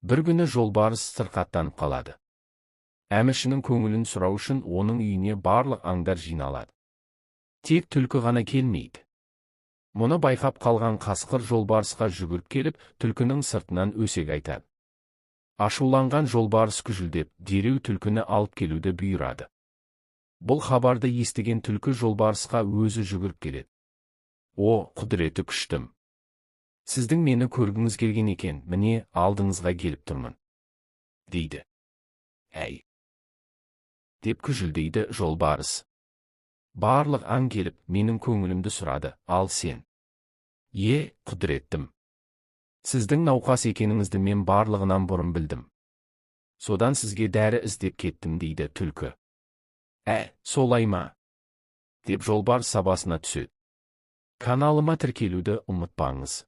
Bir күні жолбарыс сырқаттанып қалады. Әміршінің көңілін сұрау үшін оның үйіне барлық аңдар жиналады. Тек түлкі ғана келмейді. Мұны байқап қалған қасқыр жолбарысқа жүгіріп келіп, түлкінің сыртынан өсек айтады. Ашуланған жолбарыс күжілдеп, дереу түлкіні алып келуді бұйырады. Бұл хабарды естіген түлкі жолбарысқа өзі жүгіріп келеді. О, құдіреті күштім! Сіздің мені көргіңіз келген екен, міне алдыңызға келіп тұрмын, дейді. Әй! Деп күжілдейді жолбарыс. Барлық аң келіп, менің көңілімді сұрады, ал сен? Құдіреттім! Сіздің науқас екеніңізді мен барлығынан бұрын білдім. Содан сізге дәрі іздеп кеттім, дейді түлкі. Солай ма? Деп жолбарыс сабасына түседі. Каналыма тіркелуді ұмытпаңыз.